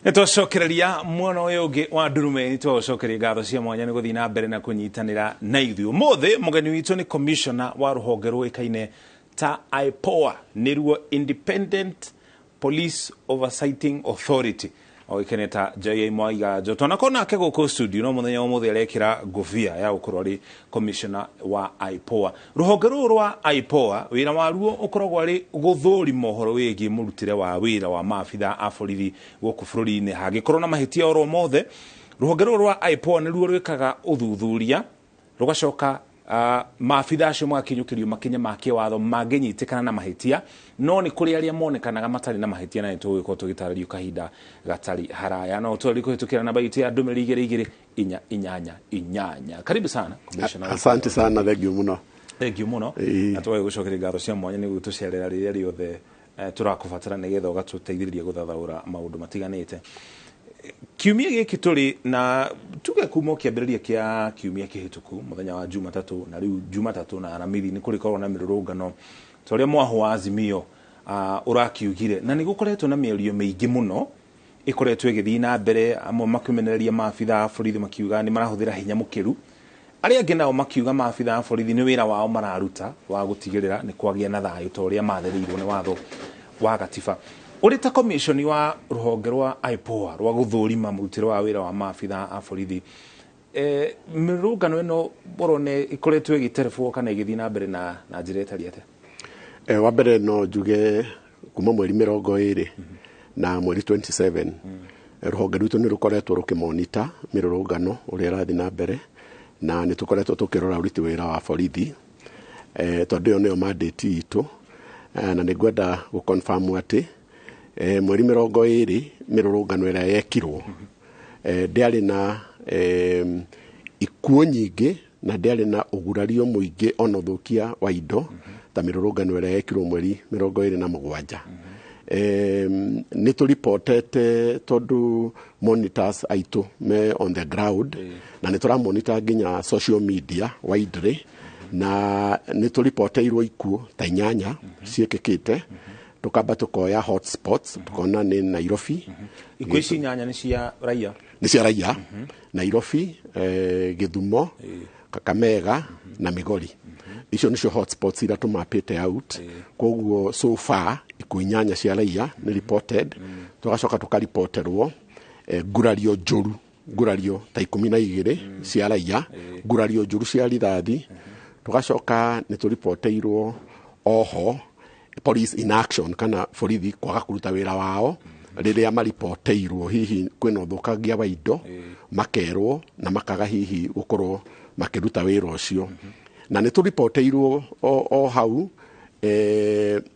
Nitwacokereria mwana uyu ungi wa ndurume nitwacokeria ngatho cia mwanya ni guthii na mbere na kunyitanira na ithuĩ umuthi mugeni witu ni commissioner wa ruhonge ruikaine ta IPOA niruo Independent Police Oversighting Authority oikaine ta J.A. Mwaiga Njoto na kona ke guku studio no muthenya umuthi arekira nguvia ya ukorwo ari commissioner wa IPOA. Ruhonge ruru rwa IPOA wira waruo ukoragwo ari guthuri mohoro wigi murutire wa wira wa maabitha a borithi guku bururi-ini hangikorwo na mahitia oro mothe. Ruhonge ruru rwa IPOA niruo rwikaga uthuthuria rugacoka maabitha acio magakinyukirio makinya ma kiwatho manginyitikana na mahitia no ni kuri aria monekanaga matari na mahitia na nitugiko tugitarario kahinda gatari haraya no twari kuhitukira namba itu ya ndumiri 222 karibu sana commissioner. Asante sana, thank you muno na twaye gucokeria ngatho cia mwanya ni gutucerera riria riothe turakubatara nigetha ugatuteithĩrĩria guthathaura maundu matiganite. Kiumia giki turi na tuge kuma kiambĩrĩria kia kiumia kihituku muthenya wa Jumatatu na riu Jumatatu na Aramithi ni kurikorwo na mirurungano toria mwaho wa Azimio urakiugire na nigukoretwo na mĩario mĩingĩ muno ikoretwo igithii na mbere amwe makiumenereria maabitha a borithi makiuga ni marahuthira hinya mukiru aria angĩ nao makiuga maabitha a borithi ni wira wao mararuta wa gutigirira ni kwagia na thayu toria mathereirwo ni watho wa gatiba. Uri ta commission wa ruhonge rwa IPOA rwa guthurima murutire wa wira wa maabitha a borithi mirungano ino borone ikoretwo igiterefwo kana igithii na mbere na njira itari atia? Wa mbere no njuge kuma mweri 20 na mweri 27 ruhonge rwitu ni rukoretwo rukimonitor mirurungano uria rathi na mbere na ni tukoretwo tukirora uruti wira wa borithi tondu yo niyo mandate itu na nigwenda guconfirm ati mweri 20 mirurungano ira yekirwo ndiari na ikuo nyingi na ndiari na ugurario muingi ona thukia wa indo ta mirurungano ira yekirwo mweri 27 ni to reportete tondu monitors aitu me on the ground na ni tura monitor ginya social media widely na ni to reporteirwo ikuo ta 8 ciekekite tukamba tukoya hotspots tukona ni Nairobi ikuo ici 8 ni cia raia Nairobi Githumo Kakamega na Migori icio nicio hotspots ira tumapite out koguo so far ikuo 8 cia raia ni reported tugacoka tukariporterwo ngurario njuru ngurario ta 12 cia raia ngurario njuru cia rithathi tugacoka ni turiporteirwo oho police in action kana borithi kwaga kuruta wira wao riria mariporteirwo hihi kwina uthukagia wa indo makerwo na makaga hihi gukorwo makiruta wira ucio na ni turiporteirwo o hau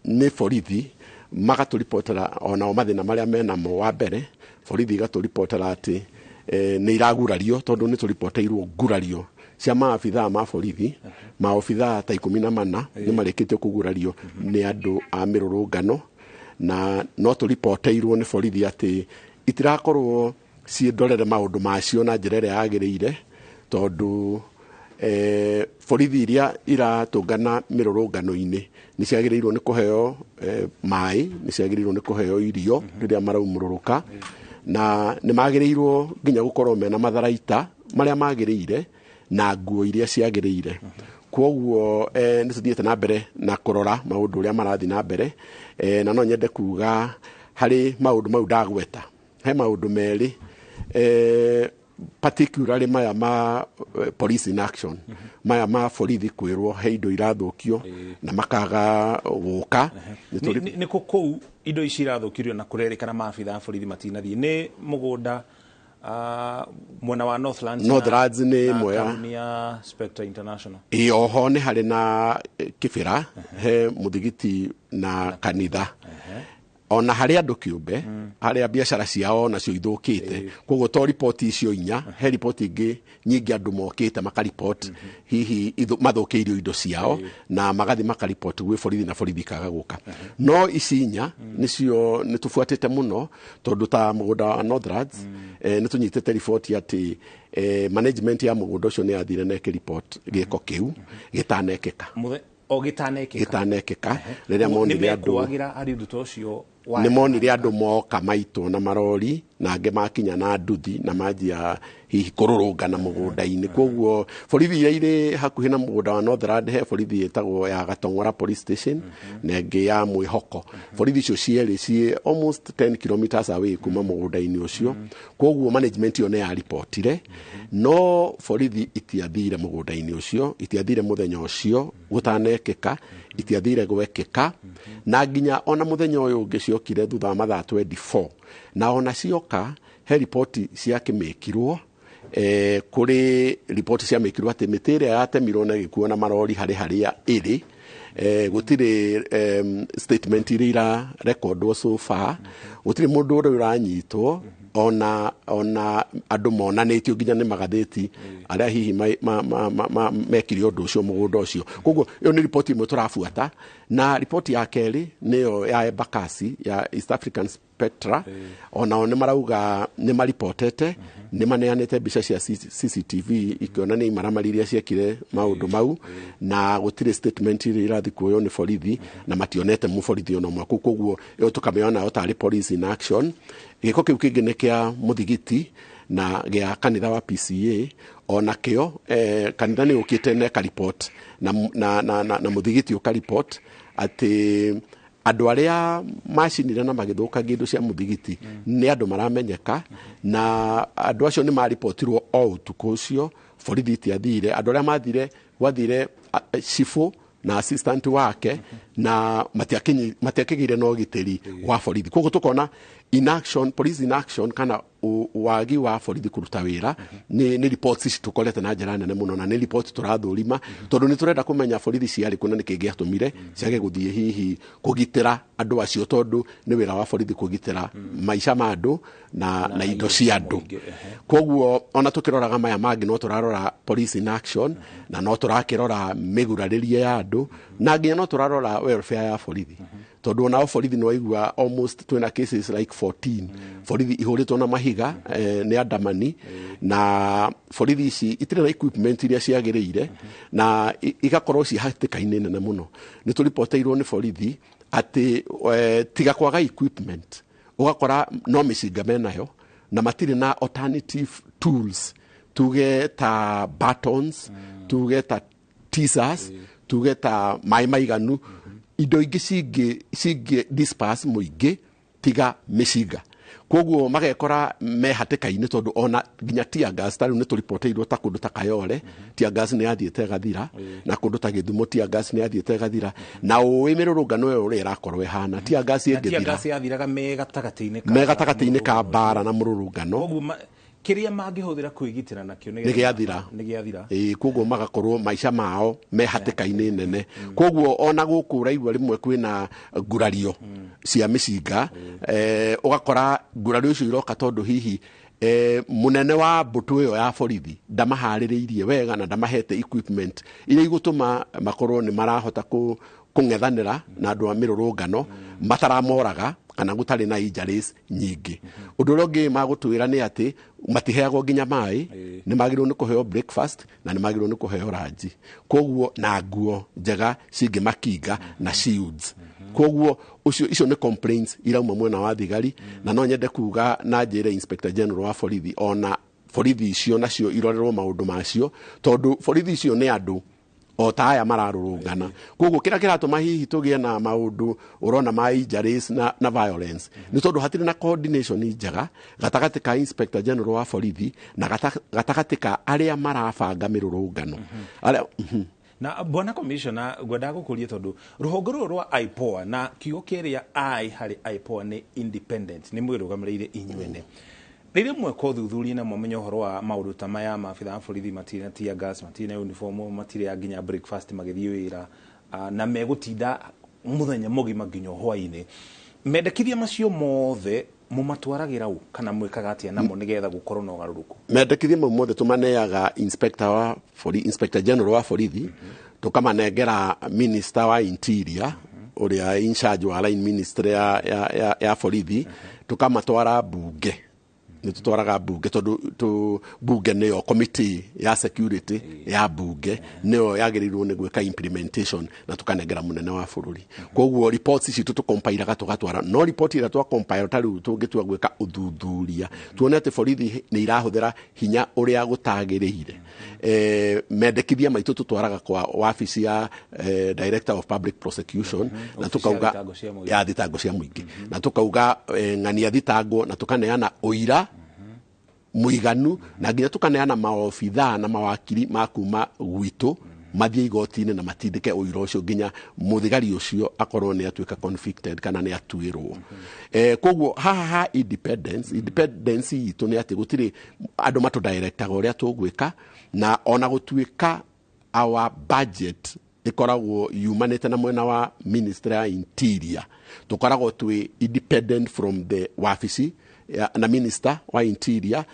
ni borithi magaturiportera ona mathina maria mena mo wa mbere borithi gaturiportera ati ni iragurario tondu ni turiporteirwo ngurario cia maabitha ma borithi maobitha ta 14 ni marikite kugurario ni andu a mirurungano na no turiporteirwo ni borithi ati itirakorwo ciendorere maundu macio na njira iria yagiriire tondu borithi iria iratungana mirurungano-ini ni ciagiriirwo ni kuheo mai ni ciagiriirwo ni kuheo irio riria maraumururuka na ni magiriirwo ginya gukorwo mena matharaita maria magiriire na nguo iria ciagiriire kwoguo ni tuthiete na mbere na kurora maundu uria marathi na mbere na no nyende kuga hari maundu mau ndagweta he maundu meri particularly maya ma police in action maya ma borithi kwirwo he indo irathukio na makaga guka ni kuku indo ici irathukirio na kurerikana maabitha borithi matinathie ni mugunda mwena wa Northlands ni moya ya Spectre International oho ni hari na kibira he muthigiti na kanitha ona hari andu kiumbe hari biashara ciao nacio ithukite koguo to report icio 4 he report ingi nyingi andu mokite makareport hihi mathukiirio indo ciao na magathi makareport gwi borithi na borithi kaga guka no ici 4 nicio nitufuatite muno tondu ta mugunda wa Northlands nitunyitite report ati management ya mugunda ucio ni athire na report gieko kiu gitanekeka gitanekeka riria monire andu wagira ari nduto cio ni monire andu moka maito na marori na angĩ makinya na nduthi na manjia hihi kũrũrũngana mũgũnda-inĩ. Koguo borithi iria irĩ hakuhĩ na mũgũnda wa Northland he borithi ĩtagwo ya Gatong'ora police station na ĩngĩ ya Mwĩhoko. Borithi icio cierĩ ciĩ almost 10 kilometers away kuma mũgũnda-inĩ ũcio. Koguo management ĩyo nĩ yaripotire, no borithi itiathire mũgũnda-inĩ ũcio, itiathire mũthenya ũcio gũtanekĩka, itiathire gwekĩka, na nginya ona mũthenya ũyũ ũngĩ ciokire thutha wa mathaa 24, na ona cioka he ripoti ciakĩmĩkirwo kũrĩ ripoti ciamĩkirwo atĩ mĩtĩ ĩrĩa yatemirwo na ĩgĩkuo na marori harĩa ĩrĩ, gũtirĩ statement iria irarekondwo so far, gũtirĩ mũndũ ũrĩa ũranyitwo, ona andũ monanĩtio nginya nĩ magathĩti arĩa hihi mekire ũndũ ũcio mũgũnda ũcio. Koguo ĩyo nĩ ripoti ĩmwe tũrabuata, na ripoti ya kerĩ nĩyo ya Embakasi ya East African Spectra, onao nĩ marauga nĩ maripotete, nĩ maneanĩte mbica cia CCTV ikĩonania imaramari iria ciekire maũndũ mau, na gũtirĩ statement iria irathi kuoywo nĩ borithi, na mationete mũborithi ona ũmwe. Koguo ĩyo tũkamĩona nayo tarĩ police in action. Gĩko kĩu kĩngĩ nĩ kĩa mũthigiti na gĩa kanitha wa PCA, ona kĩo kanitha nĩ ũkĩte neka report na mũthigiti ũka report atĩ andũ arĩa macinire na magĩthũkangia indo cia mũthigiti nĩ andũ maramenyeka, na andũ acio nĩ maripotirwo o ũtukũ ũcio, borithi itiathire. Andũ arĩa gwathire cibũ na assistant wake, na matiakĩgire na ũgitĩri wa borithi. Koguo tũkona police in action kana wagi wa borithi kũruta wĩra nĩ reports ici tũkorete na njĩra nene mũno, na nĩ report tũrathũrima tondũ nĩ tũrenda kũmenya borithi ciarĩ kũ na nĩkĩ gĩatũmire ciage gũthiĩ hihi kũgitĩra andũ acio, tondũ nĩ wĩra wa borithi kũgitĩra maica ma andũ na indo cia andũ. Koguo ona tũkĩroraga maya mangĩ no tũrarora police in action, na no tũrakĩrora mĩgurarĩrie ya andũ, na nginya no tũrarora welfare ya borithi, tondũ onao borithi nĩ waigua almost twina cases like 14 borithi ihũrĩtwo na mahiga nĩ andamani, na borithi ici itirĩ na equipment iria ciagĩrĩire, na igakorwo ci hatĩka-inĩ nene mũno. Nĩ tũripoteirwo nĩ borithi atĩ tiga kwaga equipment, ũgakora no mĩcinga menayo na matirĩ na alternative tools, tuge ta batons, tuge ta teasers, tuge ta maĩ maiganu, indo ingĩ cingi disperse mũingĩ tiga mĩcinga. Koguo magekora me hatĩka-inĩ, tondũ ona nginya tear gas tarĩu nĩ tũripoteirwo ta kũndũ ta Kayole tear gas nĩ yathiĩte ĩgathira, na kũndũ ta Gĩthumo tear gas nĩ yathiĩte ĩgathira, na ũĩ mĩrũrũngano ĩyo ũrĩa ĩrakorwo ĩhana tear gas ĩngĩthira me gatagatĩ-inĩ ka mbara na mũrũrũngano, kiria mangĩhũthĩra kwĩgitĩra nakĩo nĩ gĩathira. Koguo magakorwo maica mao me hatĩka-inĩ nene. Koguo ona gũkũ ũraigua rĩmwe kwĩna ngurario cia mĩcinga, ũgakora ngurario icio iroka tondũ hihi mũnene wa mbũtũ ĩyo ya borithi ndamaharĩrĩirie wega na ndamahete equipment iria igũtũma makorwo nĩ marahota kũng'ethanĩra na andũ a mĩrũrũngano mataramoraga kana gũtarĩ na injuries nyingĩ. Ũndũ ũrĩa ũngĩ magũtwĩra nĩ atĩ matiheagwo nginya maĩ, nĩ magĩrĩirwo nĩ kũheo breakfast na nĩ magĩrĩirwo nĩ kũheo ranji, koguo na nguo njega cingĩmakinga na shields. Koguo icio nĩ complaints irauma mwena wa thigari, na no nyende kuga na njĩre Inspector General wa borithi ona borithi icio nacio irorerwo maũndũ macio, tondũ borithi icio nĩ andũ o ta aya mararũrũngana. Koguo kĩrĩa kĩratũma hihi tũgĩe na maũndũ ũrona ma injuries na violence nĩ tondũ hatirĩ na coordination njega gatagatĩ ka Inspector General wa borithi na gatagatĩ ka arĩa marabanga mĩrũrũngano. Na bwana commissioner, ngwenda gũkũria tondũ rũhonge rũrũ rwa IPOA na kiugo kĩrĩa I harĩ IPOA nĩ independent, nĩ mwĩrũgamĩrĩire inyuene. Rĩrĩa mweka ũthuthuria na mũmenye ũhoro wa maũndũ ta maya, maabitha a borithi matirĩ na tear gas, matirĩ na uniform, matirĩ nginya breakfast magĩthiĩ wĩra, na megũtinda mũthenya mũgima nginya hwaĩ-inĩ, mendekithia macio mothe mũmatwaragĩra ũ kana mwĩkaga atĩa namo nĩgetha gũkorwo na ũgarũrũku? Mendekithia mau mothe tũmaneaga Inspector General wa borithi, tũkamanengera Minister wa Interior ũrĩa in charge wa line ministry ya borithi, tũkamatwara mbunge nä tå twaraga mbunge tondå mbunge nä yo committee ya security ya mbunge nä yo yagä rä irwo nä gwä ka implementation na tå kanengera må nene wa bå rå ri koguo reports ici tå tå kompairaga tå gatwara no report ä rä a twakompaira ta rä u tå ngä tua gwä ka å thuthuria tuone atä borithi nä irahå thä ra hinya å rä a gå tagä rä ire mendekithia maitå tå twaraga kwa wabici ya director of public prosecution na tå kauga ya thitango cia må ingä na tå kauga ng'ania thitango na tå kaneana ũira mũiganu na nginya tå kaneana maobithaa na mawakiri ma kuma gwitũ mathiĩ igoti-inĩ na matindĩke ũira ũcio nginya mũthigari ũcio akorwo nĩ atuĩka convicted kana nĩ atuĩrwo koguo haha independence itũ nĩ atĩ gũtirĩ andũ matũ-directaga ũrĩa tũgwĩka na ona gũtuĩka our budget ikoragwo yumanite na mwena wa Ministry ya Interior tukoragwo twĩ independent from the wabici na Minister wa Interior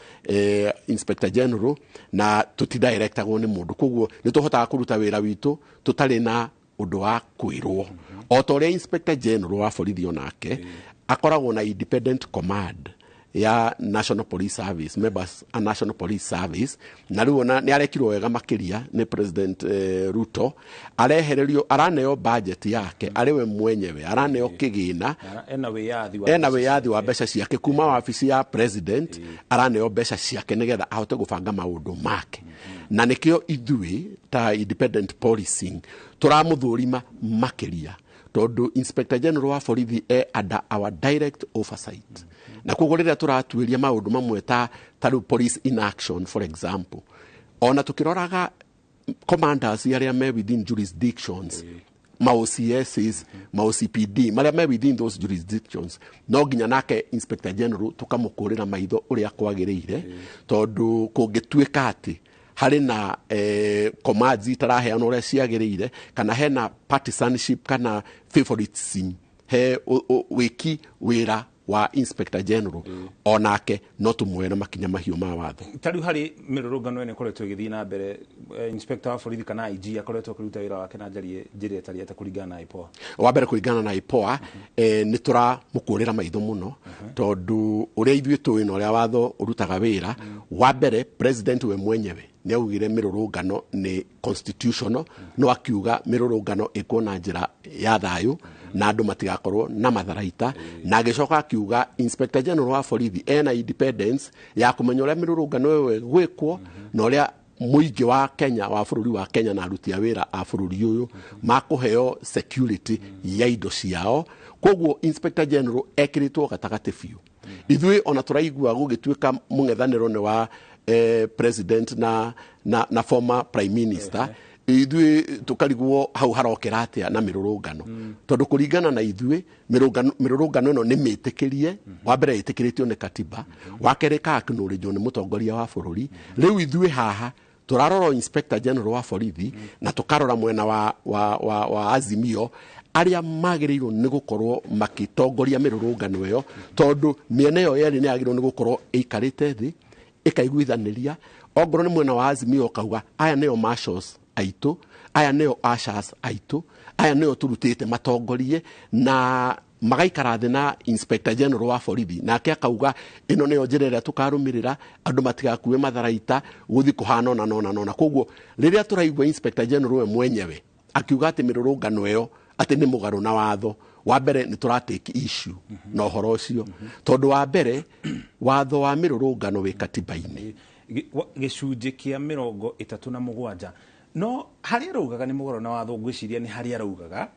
Inspector General na tutidirectagwo nĩ mũndũ koguo nĩ tũhotaga kũruta wĩra witũ tũtarĩ na ũndũ wa kwĩrwo o ta ũrĩa Inspector General wa borithi onake akoragwo na independent command ya National Police Service members a National Police Service na rĩu ona nĩ arekirwo wega makĩria nĩ President Ruto arehererio araneo budget yake arĩwe mwenyewe araneo kĩgĩna ena wĩyathi wa mbeca ciake kuma wabici ya president araneo mbeca ciake nĩgetha ahote gũbanga maũndũ make na nĩkĩo ithuĩ ta independent policing tũramũthũrima makĩria tondũ Inspector General wa borithi under our direct oversight na koguo rĩrĩa tũratuĩria maũndũ mamwe ta rĩu police in action for example ona tũkĩroraga commanders arĩa me within jurisdictions ma-OCSs ma-OCPD marĩa me within those jurisdictions no nginya nake Inspector General tũkamũkũrĩra maitho ũrĩa kwagĩrĩire tondũ kũngĩtuĩka atĩ harĩ na commands itaraheana ũrĩa ciagĩrĩire kana hena partisanship kana favoritism he wĩki wĩra wa Inspector General onake no tũmuoe na makinya mahiũ ma watho tarĩu harĩ mĩrũrũngano ĩno ĩkoretwo ĩgĩthiĩ na mbere Inspector wa borithi kana IG akoretwo akĩruta wĩra wake na njĩra ĩtariĩ ta kũringana na IPOA wa mbere kũringana na IPOA nĩ tũramũkũrĩra maitho mũno tondũ ũrĩa ithuĩ tũĩ na ũrĩa watho ũrutaga wĩra wa mbere president we mwenyewe nĩ augire mĩrũrũngano nĩ constitutional no akiuga mĩrũrũngano ĩkwo na njĩra ya thayũ na andũ matigakorwo na matharaita na agĩcoka akiuga Inspector General wa borithi ena independence ya kũmenya ũrĩa mĩrũrũngano ĩyo gwĩkwo na ũrĩa mũingĩ wa Kenya wa bũrũri wa Kenya na aruti a wĩra a bũrũri ũyũ makũheo security ya indo ciao koguo Inspector General ekĩrĩtwo gatagatĩ biũ ithuĩ ona tũraigua gũgĩtuĩka mũng'ethanĩro nĩ wa president na former prime minister ithuĩ tũkarigwo hau harokera atĩa na mĩrũrũngano tondũ kũringana na ithuĩ mĩrũrũngano ĩno nĩ mĩtĩkĩrie wa mbere ĩtĩkĩrĩtio nĩ katiba wa kerĩ kaakĩnũrĩrio nĩ mũtongoria wa bũrũri rĩu ithuĩ haha tũrarora Inspector General wa borithi na tũkarora mwena wa Azimio arĩa magĩrĩirwo nĩ gũkorwo makĩtongoria mĩrũrũngano ĩyo tondũ mĩena ĩyo yerĩ nĩ yagĩrĩirwo nĩ gũkorwo ĩikarĩte thĩ ĩkaiguithanĩria ongorwo nĩ mwena wa Azimio kauga aya nĩo marshals aitũ aya nĩo ushers aitũ aya nĩo tũrutĩte matongorie na magaikara thĩ na Inspector General wa borithi nake akauga ĩno nĩyo njĩra ĩrĩa tũkarũmĩrĩra andũ matigakue matharaita gũthiĩ kũhana ona koguo rĩrĩa tũraigua Inspector General we mwenyewe akiuga atĩ mĩrũrũngano ĩyo atĩ nĩ mũgarũ na watho wa mbere nĩ tũratake issue na ũhoro ũcio tondũ wa mbere watho wa mĩrũrũngano wĩ katiba-inĩ gĩcunjĩ kĩa 37 no harĩa araugaga nĩ mũgarũ na watho ngwĩciria nĩ harĩa araugaga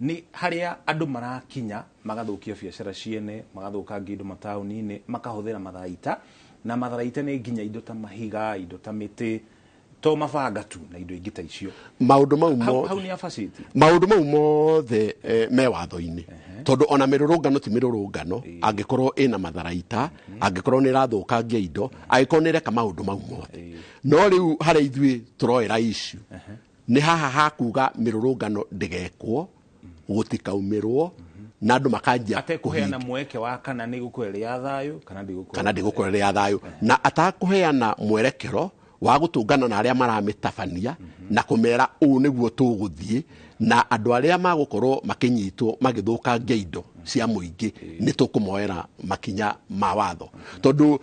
nĩ harĩa andũ marakinya magathũkia biacara ciene magathũkangia indo mataũni-inĩ makahũthĩra matharaita na matharaita nĩ nginya indo ta mahiga indo ta mĩtĩ to mabanga tu na indo ingĩ ta icio maũndũ mau hau nĩ abacĩtie maũndũ mau mothe me watho-inĩ tondũ ona mĩrũrũngano ti mĩrũrũngano angĩkorwo ĩna matharaita angĩkorwo nĩ ĩrathũkangia indo angĩkorwo nĩ ĩreka maũndũ mau mothe no rĩu harĩa ithuĩ tũroera issue nĩ haha hakuga mĩrũrũngano ndĩgekwo gũtikaumĩrwo na andũ makanjia atekũheana mweke wa kana nĩ gũkũrĩra thayũ kana ndĩgũkũrĩra thayũ na atakũheana mwerekero wa gũtũngana na arĩa maramĩtabania na kũmera ũũ nĩguo tũgũthiĩ na andũ arĩa magũkorwo makĩnyitwo magĩthũkangia indo cia muingi ni tukumoera makinya ma watho tondu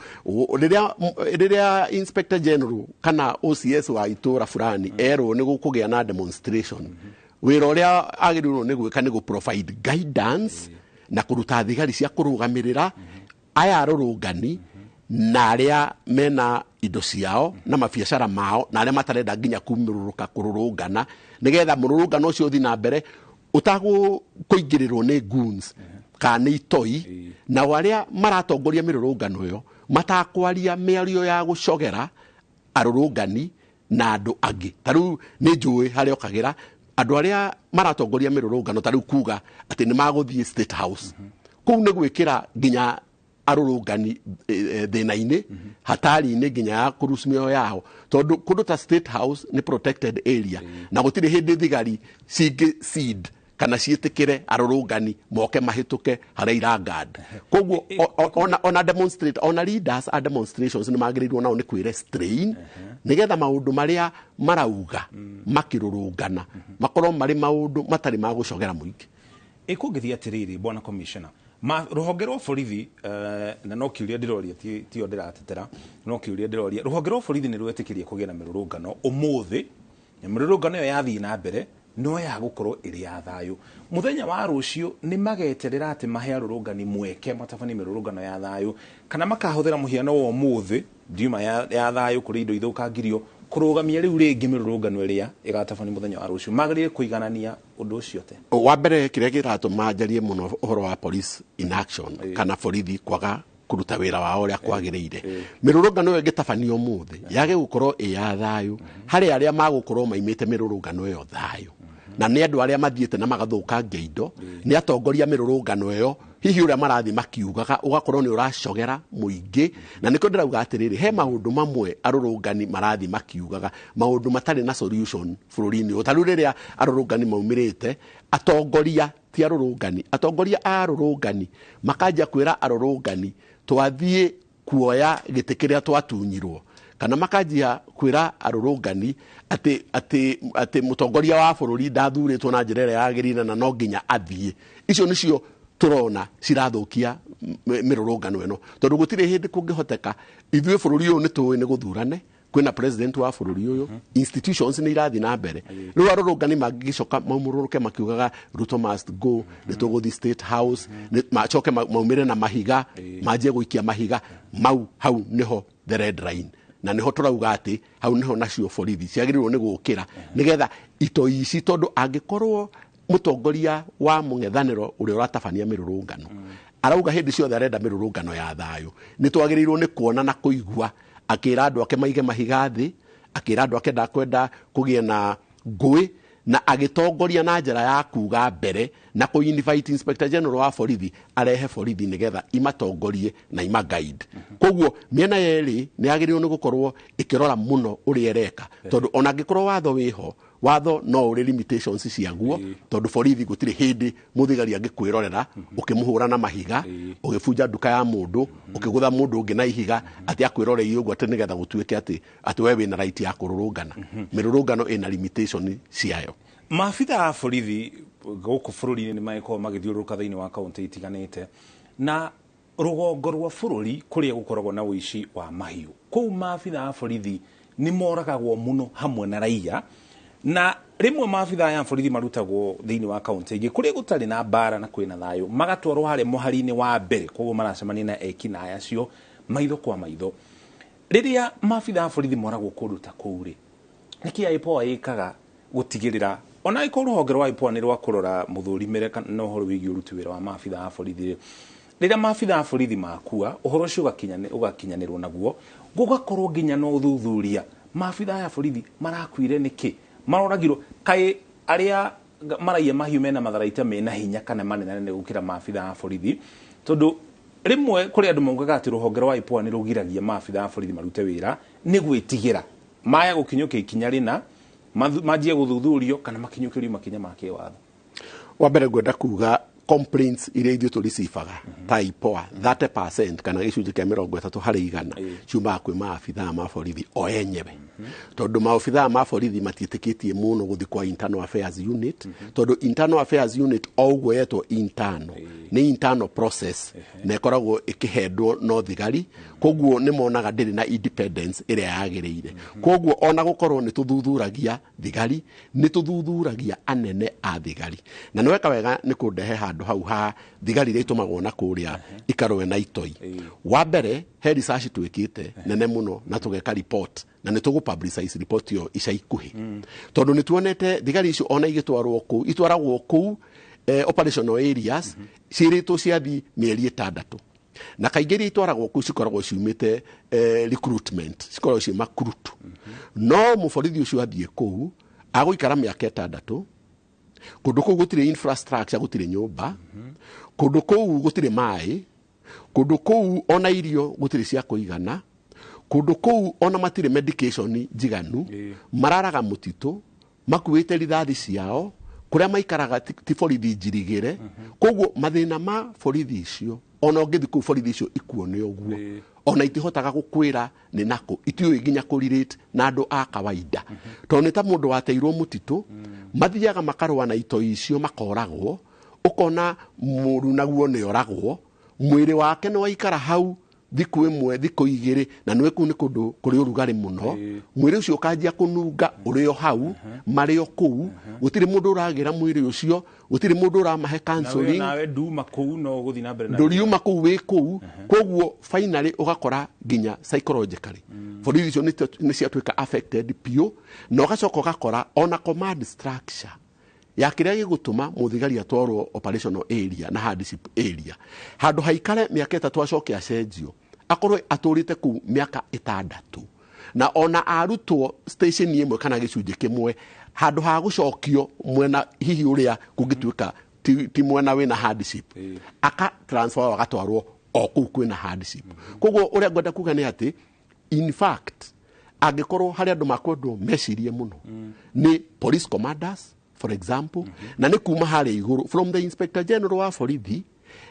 riria inspector general kana OCS wa itura fulani ero ni gukugia na demonstration wira uria agirirwo ni gwika ni gu provide guidance na kuruta thigari cia kurugamirira aya arurungani na aria mena indo ciao na mabiacara mao na aria matarenda nginya kumiruruka kururungana nigetha mururungano ucio uthi na mbere utagu kuingirirwo ni goons kana itoi na waria maratongoria mirurungano yo matakwaria miario ya gucogera arurungani na andu angi taru ni njui haria okagira andu aria maratongoria mirurungano taru kuga ati ni maguthie State House kuu ni gwikira nginya arurungani thina-ini hatari-ini nginya ya kurusmio yao tondu kundu ta State House ni protected area na gutire hindi thigari cingi seed kana cietikire arurungani moke mahituke haria irangad koguo ona demonstrate ona leaders a demonstrations ni magirirwo nao ni kwire strain nigetha maundu maria marauga makirurungana makorwo mari maundu matari ma gucogera muingi ikungithia atiriri bwana commissioner ruhonge rwa borithi na no kiuria ndiroria tio ndiratetera no kiuria ndiroria ruhonge rwa borithi ni rwetikirie kugia na mirurungano umuthi mirurungano yo yathii na mbere no ya gukorwo iri ya thayu muthenya wa rucio ni mageterera ati mahe arurungani mweke matabani mirurungano ya thayu kana makahuthira muhiano wa umuthi ndiuma ya thayu kuri indo ithukangirio kurugamia riu ringi mirurungano iria igatabani muthenya wa rucio magarire kuiganania undu ucio te wa mbere kiria giratuma njarie muno uhoro wa police inaction kana borithi kwaga kuruta wira wao uria kwagiriire mirurungano yo gitabanio muthi yage gukorwo ya thayu hari aria magukorwo maimite mirurungano yo thayu na ni andu aria mathiete na magathukangia indo ni atongoria mirurungano yo hihi uria marathi makiugaga ugakorwo ni uracogera muingi na niko ndirauga atiriri he maundu mamwe arurungani marathi makiugaga maundu matari na solution fururini utaru riria arurungani maumirite atongoria ti arurungani atongoria arurungani makanja kwira arurungani twathie kuoya gitikiria twatunyirwo kana makajia kwira arurungani ati mutongoria wa bururi ndathuritwo na njira ĩrĩa yagĩrĩire na no nginya athie icio nicio turona cirathukia mirurungano eno tondu gutire hindi kungihoteka ithuĩ bururi uyu nituĩ ni guthurane kwina president wa bururi uyu institutions ni irathi na mbere riu arurungani magicoka maumururuke makiugaga Ruto must go nituguthi State House machoke maumire na mahiga manjie guikia mahiga mau hau niho the red line na niho turauga ati hau niho nacio borithi ciagĩrĩirwo ni gukira nigetha itoi ici tondu angikorwo mutongoria wa mung'ethaniro uria uratabania mirurungano arauga hindi ciothe arenda mirurungano ya thayu ni twagĩrĩirwo ni kuona na kuigua akira andu ake maige mahiga thi akira andu ake ndakwenda kugie na ngui na agitongoria na njira ya kuga mbere na ku invite inspector general wa borithi arehe borithi nigetha imatongorie na ima guide koguo miena yeri ni agĩrĩirwo ni gukorwo ikirora muno uria ereka tondu ona ngikorwo watho wiho watho no uri limitations ciaguo tondu borithi gutire hindi muthigari angikwirorera ukimuhura na mahiga ugifunja nduka ya mundu ukigutha mundu ungi na ihiga ati akwirorei uguo ati nigetha gutuike ati we wina right ya kururungana mirurungano ina limitation ciayo maabitha a borithi guku bururi-ini ni maiko magithiuruka thiini wa kaunti itiganite na rugongo rwa bururi kuria gukoragwo na uici wa mahiu kou maabitha a borithi ni moragagwo muno hamwe na raia na rimwe maabitha ya borithi marutagwo thiini wa kaunti ingi kuria gutari na bara na kwina thayu magatwarwo haria muhari-ini wa mbere koguo maracemania na ekina acio maitho kwa maitho riria maabitha a borithi moragwo kundu ta kou ri niki IPOA ikaga gutigirira ona iko ruhonge rwa IPOA ni rwa kurora muthurimire no horo wigi uruti wira wa maabitha a borithi riria maabitha a borithi makua uhoro ucio ugakinyanirwo naguo gugakorwo nginya no uthuthuria maabitha ya borithi marakwire niki maroragirwo kai aria maraia mahiu mena matharaita mena hinya kana manene gukira maabitha a borithi tondu rimwe kuri andu maugaga ati ruhonge rwa IPOA ni rugiragia maabitha a borithi marute wira ni gwitigira maya gukinyukia ikinya rina majie guthuthurio kana makinyukirio makinya make watho wa mbere gwenda kuga complaints iria ithuĩ tũricibaga ta IPOA 30% kana gĩcunjĩ kĩa 30 harĩ igana ciumaga kwĩ maabitha ma borithi o enyewe tondu maobithaa ma borithi matiĩtĩkĩtie mũno gũthi kwa internal affairs unit tondu internal affairs unit o ũguo yetwo internal nĩ internal process na ĩkoragwo ĩkĩhendwo no thigari koguo nĩ monaga ndĩrĩ na independence ĩrĩa yagĩrĩire koguo ona gũkorwo nĩ tũthuthuragia thigari nĩ tũthuthuragia anene a thigari na nĩ weka wega nĩ kũndehe handũ hau ha thigari iria itũmagwo na kũrĩa ikarũe na itoi wa mbere he research twĩkĩte nene mũno na tũgeka report na nĩ tũgũ-publicize report ĩyo ica ikuhĩ tondũ nĩ tuonete thigari icio ona igĩtwarwo kũu itwaragwo kũu operational areas ciĩrĩtwo ciathi mĩeri 6 na kaingĩ iria itwaragwo kũu cikoragwo ciumĩte recruitment cikoragwo ciĩ makurutu no mũborithi ũcio athiĩ kũu agũikara mĩaka 6 kũndũ kũu gũtirĩ infrastructure gũtirĩ nyũmba kũndũ kũu gũtirĩ maĩ kũndũ kũu ona irio gũtirĩ cia kũigana kũndũ kũu ona matirĩ medication njiganu mararaga mũtitũ makuĩte rithathi ciao kũrĩa maikaraga ti borithi njirigĩre koguo mathĩna ma borithi icio ona ũngĩthi kũu borithi icio ikuone ũguo ona itihotaga gũkwĩra nĩ nako itiũĩ nginya kũrelate na andũ a kawaida tondũ nĩ ta mũndũ wateirwo mũtitũ mathiaga makarũa na itoi icio makoragwo ũkona mũru naguo nĩ oragwo mwĩrĩ wake nĩ waikara hau thikũ ĩmwe thikũ igĩrĩ na nĩ kũu nĩ kũndũ kũrĩ ũrugarĩ mũno mwĩrĩ ũcio ũkanjia kũnunga ũrĩ o hau marĩ o kũu gũtirĩ mũndũ ũragĩra mwĩrĩ ũcio gũtirĩ mũndũ ũramahe counseling ndũriuma kũu wĩ kũu koguo finally ũgakora nginya psychologically borithi icio nĩ ciatuĩka affected biũ na ũgacoka ũgakora ona command structure ya kĩrĩa gĩgũtũma mũthigari atwarwo operational area na hardship area handũ haikare mĩaka 3 acoke acenjio akorwo atũrĩte kũu mĩaka 6 na ona arutwo station ĩmwe kana gĩcunjĩ kĩmwe handũ ha gũcokio mwena hihi ũrĩa kũngĩtuĩka ti mwena wĩna hardship aka transfer agatwarwo o kũu kwĩna hardship koguo ũrĩa ngwenda kuga nĩ atĩ in fact angĩkorwo harĩ andũ makwendwo mecirie mũno nĩ police commanders for example na nĩ kuma harĩa igũrũ from the inspector general wa borithi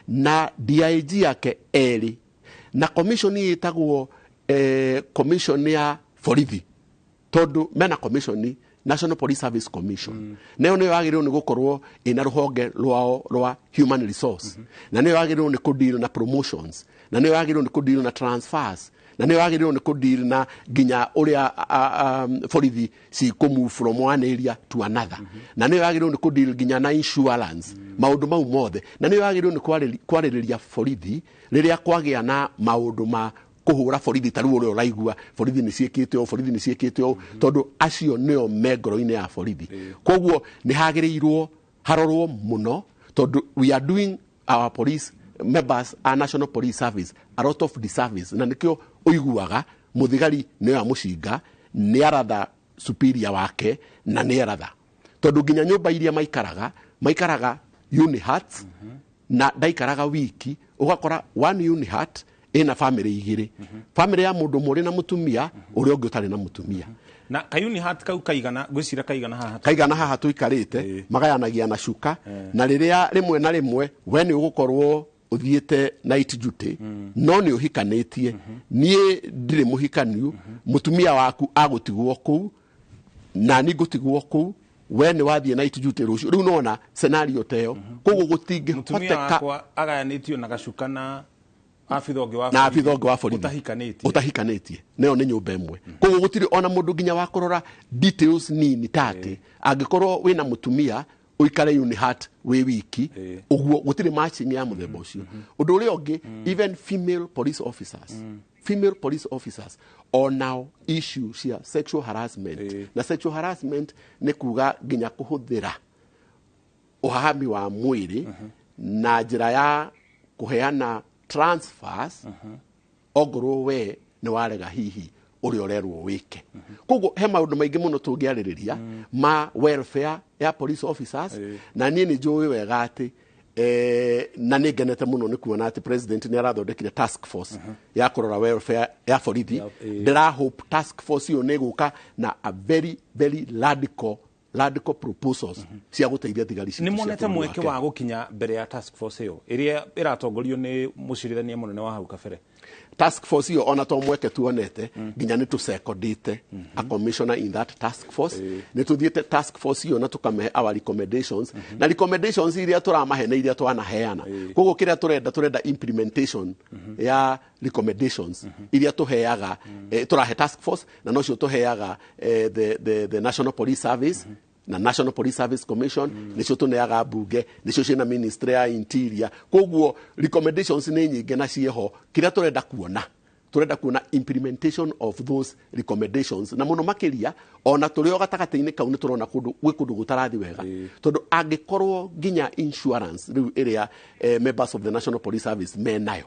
na DIG yake erĩ na commission ĩtagwo commission ya borithi tondu mena commission National Police Service Commission nayo nĩyo yagĩrĩirwo nĩ gũkorwo ĩna rũhonge rwao rwa human resource na nĩyo yagĩrĩirwo nĩ kũdeal na promotions na nĩyo yagĩrĩirwo nĩ kũdeal na transfers na nĩyo yagĩrĩirwo nĩ kũdeal na nginya ũrĩa borithi cikũmove from one area to another na nĩyo yagĩrĩirwo nĩ kũdeal nginya na insurance maũndũ mau mothe na nĩyo yagĩrĩirwo nĩ kwarĩrĩria borithi rĩrĩa kwagĩa na maũndũ ma kuhura borithi taru ũrĩa ũraigua borithi nĩ ciĩkĩte ũũ tondũ acio nĩo me ngoro-inĩ ya borithi koguo nĩ hagĩrĩirwo harorwo mũno tondũ we are doing our police members our National Police Service a lot of disservice na nĩkĩo ũiguaga mũthigari nĩyo amũcinga nĩ aratha superior wake na nĩ aratha tondũ nginya nyũmba iria maikaraga unihats na ndaikaraga wiki ũgakora one unihat ina family igĩrĩ family ya mũndũ mũrĩ na mũtumia ũrĩa ũngĩ ũtarĩ na mũtumia na kayuni hat kau kaigana gwicira kaigana haha tuikarĩte magayanagia na cuka na rĩrĩa rĩmwe na rĩmwe we nĩ ũgũkorwo ũthiĩte night duty no nĩ ũhikanĩtie niĩ ndirĩ mũhikaniu mũtumia waku agũtigwo kũu na nĩ ngũtigwo kũu we nĩ wathiĩ night duty rũciũ rĩu nona scenario teyo koguo gũtingĩhoteka mũtumia wakwa agayanĩtio na gacuka na afithonge wa borithi utahikanĩtie nayo nĩ nyũmba ĩmwe koguo gũtirĩ ona mũndũ nginya wa kũrora details nini tate angĩkorwo wĩna mũtumia ũikare unihat wĩ wiki ũguo gũtirĩ matching ya mũthemba ũcio ũndũ ũrĩa ũngĩ even female police officers ona issue cia sexual harassment na sexual harassment nĩ kuga nginya kũhũthĩra ũhahami wa mwĩrĩ na njĩra ya kũheana transfers ongorwo we nĩ warega hihi ũrĩa ũrerwo wĩke koguo he maũndũ maingĩ mũno tũngĩarĩrĩria ma welfare ya police officers na niĩ nĩ njũĩ wega atĩ na nĩ ngenete mũno nĩ kuona atĩ president nĩ arathondekire task force ya kũrora welfare ya borithi ndĩra hope task force ĩyo nĩ gũka na a very very radical proposals cia gũteithia thigari citu. Nĩ monete mweke wa gũkinya mbere ya task force ĩyo ĩrĩa ĩratongorio nĩ mũcirithania mũnene wa hau kabere task force hiyo ona to mweke tuonete nginya ni tusekodite a commissioner in that task force ni tuthiete task force hiyo na tukame our recommendations na recommendations iria turamahe na iria twanaheana koguo kiria turenda implementation ya recommendations iria tuheaga turahe task force na nocio tuheaga the National Police Service na National Police Service Commission nicio tuneaga bunge nicio ciina Ministry ya Interior koguo recommendations ni nyingi na cieho kiria turenda kuona implementation of those recommendations na muno makiria ona turio gatagataini kau ni turona kundu gutarathi wega tondu angikorwo ginya insurance riu iria members of the National Police Service menayo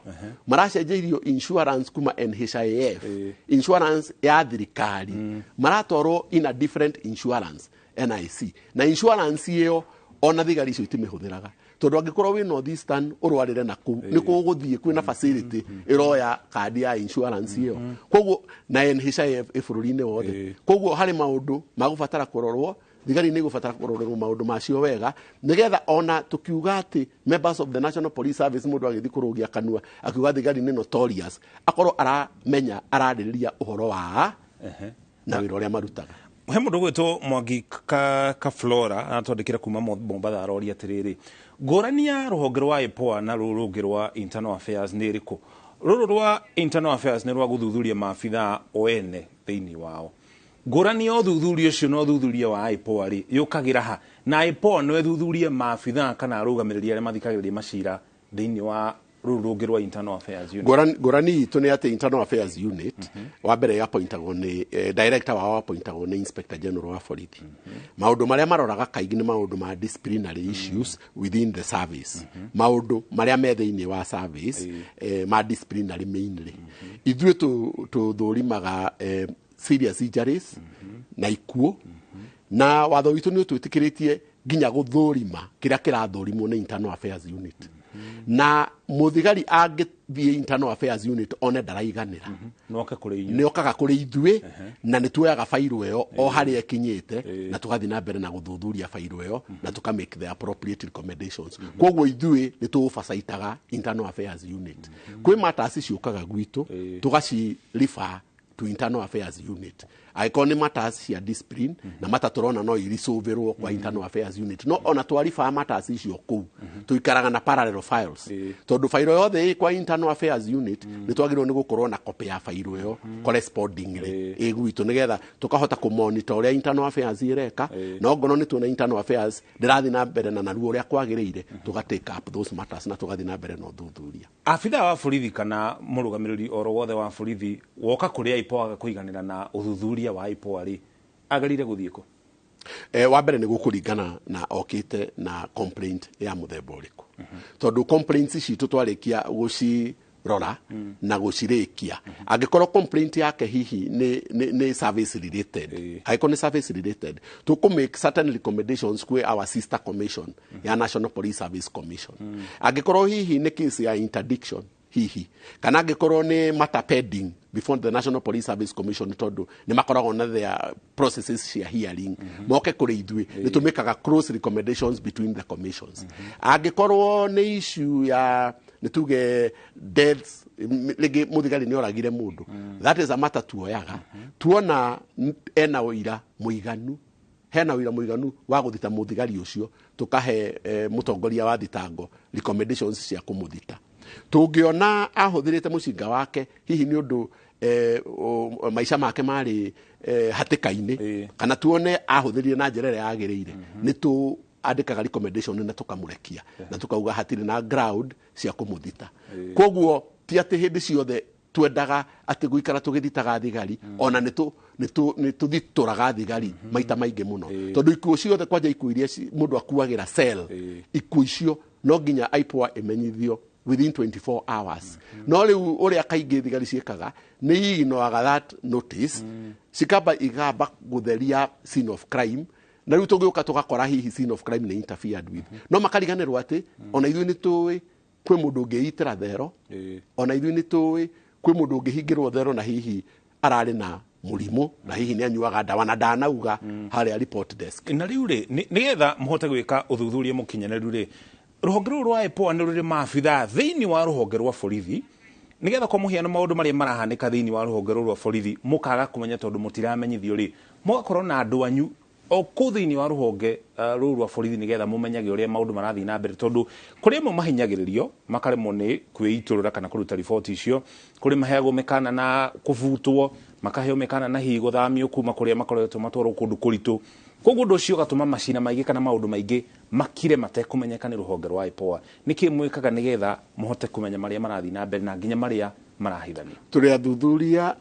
maracenjirio insurance kuma NHIF insurance ya thirikari maratwarwo in a different insurance NIC na insurance iyo ona thigari icio itimihũthĩraga tondu angikorwo wi North Eastern urwarire na ku ni kuguthie kwina facility iroya kadi ya insurance iyo koguo na NHIF ifururi-ini wothe koguo hari maundu magubatara kurorwo thigari ni gubatara kurorwo maundu macio wega nigetha ona tukiuga ati members of the National Police Service mundu agithi kurugia kanua akiuga thigari ni notorious akorwo aramenya ararĩrĩria uhoro wa na wĩra ũrĩa marutaga he mundu gwitwo Mwangi ka Flora atondekira kuma Mombatha aroria atiriri ngũrania rũhonge rwa IPOA na rũrũnge rwa Internal Affairs nĩ rĩkũ rũrũ rwa Internal Affairs nĩ rwa gũthuthuria maabitha oene thĩinĩ wao ngũrania ũthuthuria ũcio no ũthuthuria wa IPOA rĩ yũkagĩra ha na IPOA no ĩthuthurie maabitha kana arũgamĩrĩri arĩa mathikagĩrĩria macira thĩinĩ wa rũrũnge rwa Internal Affairs Unit ngũrani itu nĩ ati Internal Affairs Unit wa mbere appointagwo nĩ director wao appointagwo nĩ Inspector General wa borithi maundu maria maroraga kaingĩ nĩ maundu ma disciplinary issues within the service maundu maria me thĩinĩ wa service ma disciplinary mainly ithuĩ tuthũrimaga serious injuries na ikuũ na watho witũ nĩ twĩtĩkĩrĩtie nginya gũthũrima kĩrĩa kĩrathũrimwo nĩ Internal Affairs Unit na muthigari angithie Internal Affairs Unit one daraiganira niokaga kuri ithuĩ na nituoyaga fairo ĩyo o harĩa kinyite na tugathi na mbere na guthuthuria fairo ĩyo na tuka make the appropriate recommendations koguo ithuĩ nitufacaitaga Internal Affairs Unit kwi matters ciukaga gwitu tugaci refer to Internal Affairs Unit aikoni matters cia discipline na mataturona no irisolverwo kwa Internal Affairs Unit no ona twarifa matters icio kuu tuikaraga na parallel files tondu fairo yothe kwa Internal Affairs Unit ni twagirwo ni gukorwo na copy ya fairo yo correspondingly igwitu nigetha tukahota ku monitor uria Internal Affairs ireka no ngono ni tuona Internal Affairs ndirathi na mbere na naruo uria kwagiriire tugatake up those matters na tugathi na mbere no thuthuria afitha wa borithi kana murugamiriri oro wothe wa borithi woka kuria IPOA kuiganira na uthuthuria wa IPOA ri agarire guthieko wa mbere ni gukuringana na okite na complaint ya muthemba uriku tondu complaints citu twarikia gucirora na gucirikia angikorwo complaint yake hihi ni service related haiko ni service related to make certain recommendations kwe our sister commission ya National Police Service Commission angikorwo hihi ni case ya interdiction hihi kana angikorwo ni matter pending before the National Police Service Commission tondu ni makoragwo na their processes cia hearing moke kuri ithuĩ ni tumekaga cross recommendations between the commissions angikorwo ni issue ya nituge deaths lege muthigari ni oragire mundu that is a matter tuoyaga tuona ena uira muiganu hena uira muiganu wa guthita muthigari ucio tukahe mutongoria wa thitango recommendations cia kumuthita tungiona ahuthirite mucinga wake hihi ni undu maisha make mari hatikaini kana tuone ahuthirie na njira ĩrĩa yagĩrĩire ni tu andikaga recommendation na tukamurekia na tukauga hatire na ground cia kumuthita koguo ti ati hindi ciothe twendaga ati guikara tugithitaga thigari ona ni tuthituraga thigari maita maingi muno tondu ikuo ciothe kwanja ikuo iria mundu akuagira cell ikuo icio no nginya IPOA imenyithio within 24 hours no riu uria kaingi thigari ciekaga ni ignoraga that notice cikamba igamba gutheria scene of crime na riu tungiuka tugakora hihi scene of crime ni interfered with no makariganirwo ati ona ithuĩ ni tuĩ kwi mundu ungiitira thero ona ithuĩ ni tuĩ kwi mundu ungihingirwo thero na hihi arari na murimu na hihi ni anyuaga ndawa na ndanauga harĩa report desk na riu ri nigetha muhote gwika uthuthuria mukinyanĩru ri ruhonge rwa IPOA ni ruri maabitha thiini wa ruhonge rwa borithi nigetha kwa muhiano maundu maria marahanika thiini wa ruhonge rwa borithi mukaga kumenya tondu mutiramenyithio ri mugakorwo na andu anyu o ku thiini wa ruhonge rwa borithi nigetha mumenyage uria maundu marathii na mbere tondu kuri mo mahinyagiririo makaremwo ni kwiiturura kana kuruta riboti icio kuri maheagwo mekana na kuvutwo makaheo mekana na higo thamio kuma kuria makoretwo matwarwo kundu kuritu koguo ndu ucio gatuma macina maingi kana maundu maingi makire matekumenyeka ni ruhonge rwa IPOA niki mwikaga nigetha muhote kumenya maria marathii na mbere na nginya maria marahithania turi athuthuria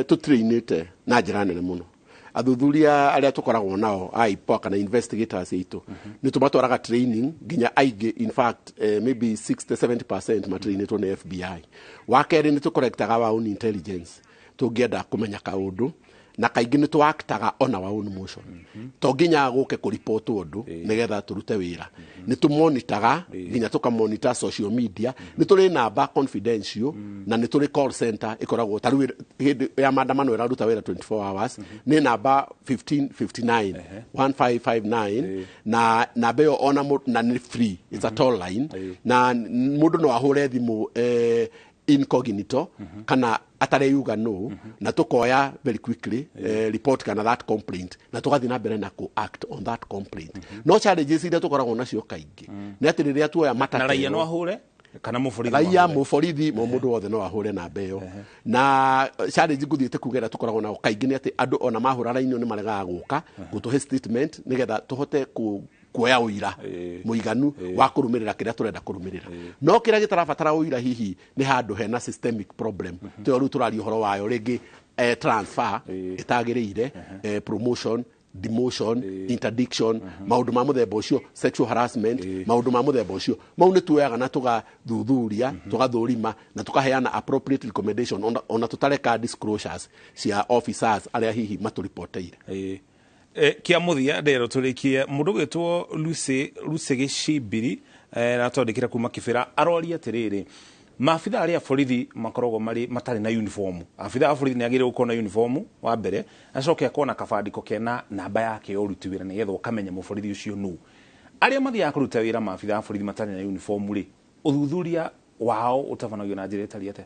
tutrainite na njira nene muno athuthuria aria tukoragwo nao IPOA kana investigators itu ni tumatwaraga training nginya aige in fact maybe 60-70% matrainitwo ni FBI wakeri ni tukorektaga wa own intelligence tungienda kumenya kaundu na kaingi ni tuaktaga ona wa own motion to nginya guke ku report undu nigetha turute wira ni tu monitaga nginya tukamonitor social media ni turi namba confidential na ni turi call center ikoragwo taru ya maandamano iraruta wira 24 hours ni namba 1559 1559 na namba yo ona na ni free it's a toll line na mundu no ahure thimu incognito kana atareyuga no na tukoya very quickly report kana that complaint na tugathi na mbere na ku act on that complaint no challenges ira tukoragwo nacio kaingi ni ati riria tuoya matatu na raia no ahure kana muforithi raia muforithi mundu wothe no ahure na mbeo na challenge nguthiite kugera tukoragwo na kaingi ni ati andu ona mahura rainio ni maregaga guka gutuhe statement nigetha tuhote kuoya uira muiganu wa kurumirira kiria turenda kurumirira no kiria gitarabatara uira hihi ni handu hena systemic problem to ru turari horo wayo ringi transfer itagirire promotion demotion interdiction maundu ma muthemba ucio sexual harassment maundu ma muthemba ucio mau ni tuoyaga na tugathuthuria tugathurima na tukaheana appropriate recommendation ona tutareka disclosures cia officers aria hihi maturipoteire kia muthia ndero turikie mundu gwitwo Lucy Gicibiri na twandikira kuma kibira aroria atiriri maabitha aria borithi makoragwo mari matari na uniform abitha a borithi ni agire gukona uniform wa mbere acoke akona kabandiko kena namba yake yo ruti wira nigetha ukamenya muborithi ucio nu aria mathiaga kuruta wira maabitha a borithi matari na uniform ri uthuthuria wao utavanagio na njira itariate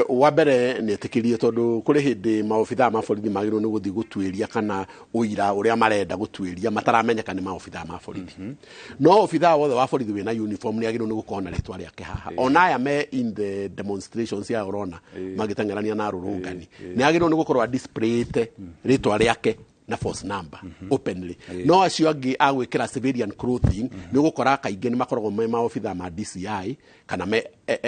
wa mbere ni etikirie tondu kuri hindi maofitha ma borithi magirwo ni guthi gutwiria kana uira uria marenda gutwiria mataramenyeka ni maofitha ma borithi no ofitha wothe wa borithi wina uniform ni agirwo ni gukona ritwa riake haha ona aya me in the demonstrations ya urona magitengerania na rurungani ni agirwo ni gukorwa displayed ritwa riake na force number openly no acio angi agwikira civilian clothing ni gukora kaingi ni makoragwo me maofitha ma DCI kana me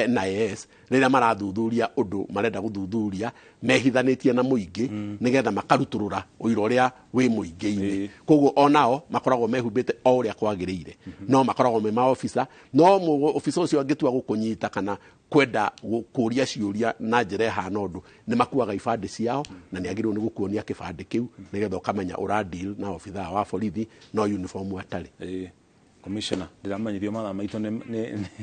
NIS riria marathuthuria undu marenda guthuthuria mehithanitie na muingi nigetha makaruturura uira uria wi muingi-ini koguo onao makoragwo mehumbite o uria kwagirire no makoragwo me maofisa no ofisa ucio angitua gukunyita kana kwenda kuria ciuria na njira hana undu ni makuaga ibande ciao na ni agirwo ni gukuonia kibande kiu nigetha ukamenya ura deal na ofitha wa borithi no uniform atari commissioner ndiramanyithio mathaa maitu ni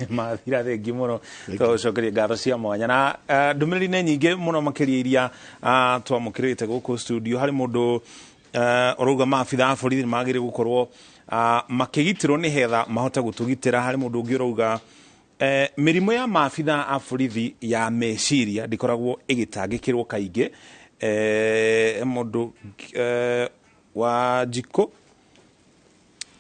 mathira thengi muno tucokerie ngatho cia mwanya na ndumiriri ni nyingi muno makiria iria twamukirite guku studio hari mundu uruga maabitha a borithi magire gukorwo makigitirwo ni hetha mahota gutugitira hari mundu ungi uruga mirimo ya maabitha a borithi ya meciria ndikoragwo igitangikirwo kaingi mundu wa jiko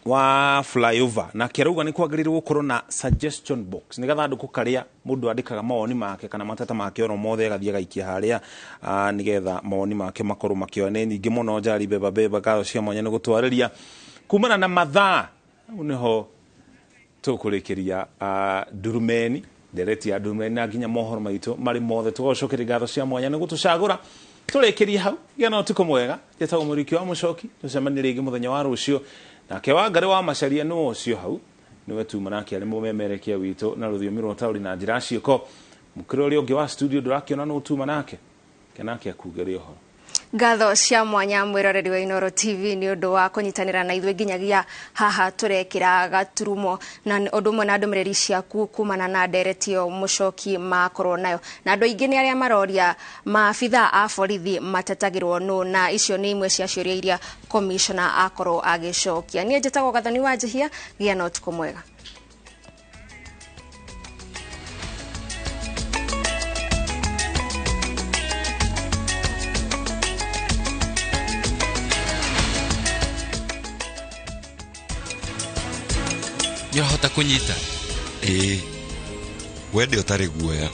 wa flyover na kirauga ni kwagiririrwo gukorwo na suggestion box nigetha andu kukaria mundu andikaga mawoni make kana matata make oro mothe gathie gaikia haria nigetha mawoni make makorwo makioa ni nyingi muno njari beba ngatho cia mwanya ni gutwariria kumana na mathaa uniho tukurikiria Durumeni ndereti ya Durumeni na nginya mohoro maitu mari mothe tugocokeria ngatho cia mwanya ni gutucagura turekirie hau gena tuko mwega yetagwo Muriki wa Mucoki tucemani ringi muthenya wa rucio nake Wangari wa Macharia no ucio hau niwe tuma nake ari mumemerekia witu na ruthiomi rwa tauri na njira cioko mukiro ri ungi wa studio ndurakiona no tuma nake kenake akugeria ho ngatho cia mwanya mwiroreri wa Inooro TV ni undu wa kunyitanira na ithuĩ nginyagia haha turekira gaturumo na undu umwe na ndumiriri ciaku kumana na nderetio Mucoki makorwo nayo na andu aingi ni aria maroria maabitha a borithi matetagirwo no na icio ni imwe cia ciuria iria commissioner akorwo agicokia nie njitagwo Gathoni wa Njihia gia no tuko mwega. Nĩ ũrahota kũnyita. Wende ũtarĩ guoya.